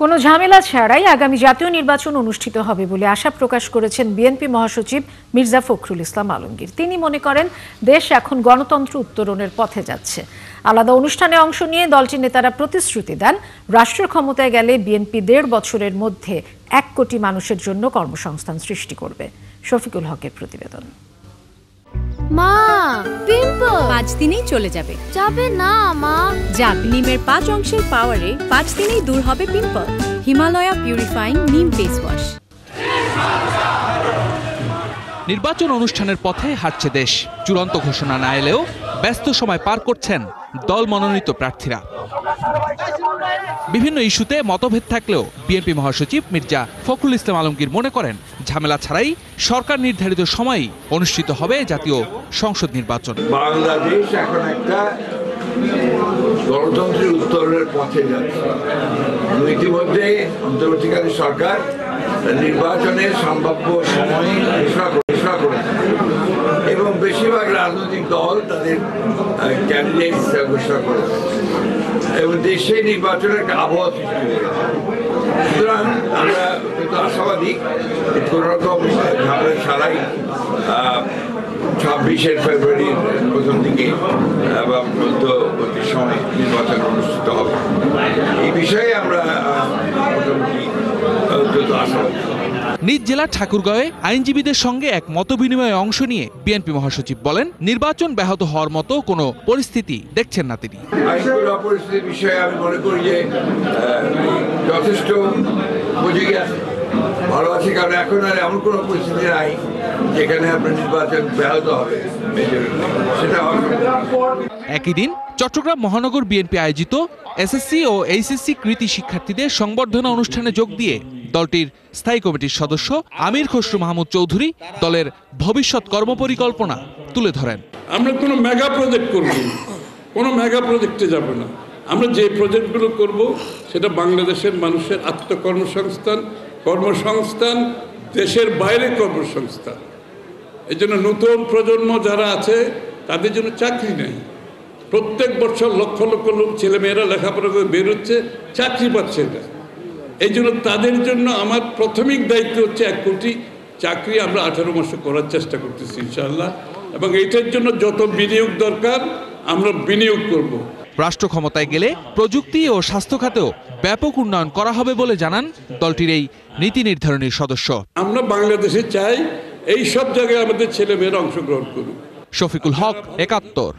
কোনো ঝামেলা ছাড়াই আগামী জাতীয় নির্বাচন অনুষ্ঠিত হবে বলে আশা প্রকাশ করেছেন বিএনপি মহাসচিব মির্জা ফখরুল ইসলাম আলমগীর। তিনি মনে করেন দেশ এখন গণতন্ত্র উত্তরণের পথে যাচ্ছে। আলাদা অনুষ্ঠানে অংশ নিয়ে দলটির নেতারা প্রতিশ্রুতি দেন, রাষ্ট্র ক্ষমতায় গেলে বিএনপি ১.৫ বছরের মধ্যে ১ কোটি মানুষের জন্য কর্মসংস্থান সৃষ্টি করবে। শফিকুল হকের প্রতিবেদন। মা, পিম্পল 5 দিনেই চলে যাবে। যাবে না মা। যাবে। নিমের 5 অংশের পাওয়ারে 5 দিনেই দূর হবে পিম্পল। হিমালয়া পিউরিফাইং নিম ফেস ওয়াশ। নির্বাচন অনুষ্ঠানের পথে হাঁটছে দেশ। চূড়ান্ত ঘোষণা না এলেও ব্যস্ত সময় পার করছেন দল মনোনীত প্রার্থীরা। বিভিন্ন ইস্যুতে মতভেদ থাকলেও বিএনপি মহাসচিব মির্জা ফখরুল ইসলাম আলমগীর মনে করেন ঝামেলা ছাড়াই সরকার নির্ধারিত সময়েই অনুষ্ঠিত হবে জাতীয় সংসদ নির্বাচন। বাংলাদেশ এখন একটা গণতন্ত্রের উত্তরণের পথে যাচ্ছে। ইতিমধ্যে অন্তর্বর্তীকালীন সরকার নির্বাচনের সম্ভাব্য সময় ঘোষণা করেছে এবং বেশিরভাগ রাজনৈতিক দল তাদের ক্যান্ডিডেট ঘোষণা করেছে এবং দেশে নির্বাচনের একটা আবহাওয়া সৃষ্টি হয়েছে। সুতরাং আমরা কিন্তু আশাবাদী কোনো রকম ঝামেলা ছাড়াই 26 ফেব্রুয়ারির প্রথম দিকে বা মধ্যবর্তী সময় নির্বাচন অনুষ্ঠিত হবে। এই বিষয়ে আমরা মোটামুটি আশাবাদী। নিজ জেলা ঠাকুরগাঁওয়ে আইনজীবীদের সঙ্গে এক মতবিনিময়ে অংশ নিয়ে বিএনপি মহাসচিব বলেন, নির্বাচন ব্যাহত হওয়ার মতো কোনো পরিস্থিতি দেখছেন না তিনি। আইনগত পরিস্থিতির বিষয়ে আমি মনে করি যে যথেষ্ট উপযোগী আছে, ভালো আছে, কারণ এখন আর এমন কোনো পরিস্থিতি নাই যেখানে আপনার নির্বাচন ব্যাহত হবে। সেটা একই দিন চট্টগ্রাম মহানগর বিএনপি আয়োজিত এসএসসি ও এইচএসসি কৃতী শিক্ষার্থীদের সংবর্ধনা অনুষ্ঠানে যোগ দিয়ে দলটির স্থায়ী কমিটির সদস্য আমির খসরু মাহমুদ চৌধুরী দলের ভবিষ্যৎ কর্মপরিকল্পনা তুলে ধরেন। আমরা কোনো মেগা প্রজেক্ট করব, কোনো মেগা প্রজেক্টে যাব না। আমরা যে প্রজেক্টগুলো করব সেটা বাংলাদেশের মানুষের কর্মসংস্থান, দেশের বাইরে কর্মসংস্থান। এই জন্য নতুন প্রজন্ম যারা আছে তাদের জন্য চাকরি নেই। প্রত্যেক বছর লক্ষ লক্ষ লোক ছেলেমেয়েরা লেখাপড়া করে বেরোচ্ছে, চাকরি পাচ্ছে না। এই জন্য তাদের জন্য আমার প্রাথমিক দায়িত্ব হচ্ছে 1 কোটি চাকরি আমরা 18 মাসে করার চেষ্টা করতেছি ইনশাআল্লাহ, এবং এইটার জন্য যত বিনিয়োগ দরকার আমরা বিনিয়োগ করব। রাষ্ট্র ক্ষমতায় গেলে প্রযুক্তি ও স্বাস্থ্য খাতেও ব্যাপক উন্নয়ন করা হবে বলে জানান দলটির এই নীতি নির্ধারণীর সদস্য। আমরা বাংলাদেশে চাই এই সব জায়গায় আমাদের ছেলেমেয়েরা অংশগ্রহণ করুক। শফিকুল হক, ৭১।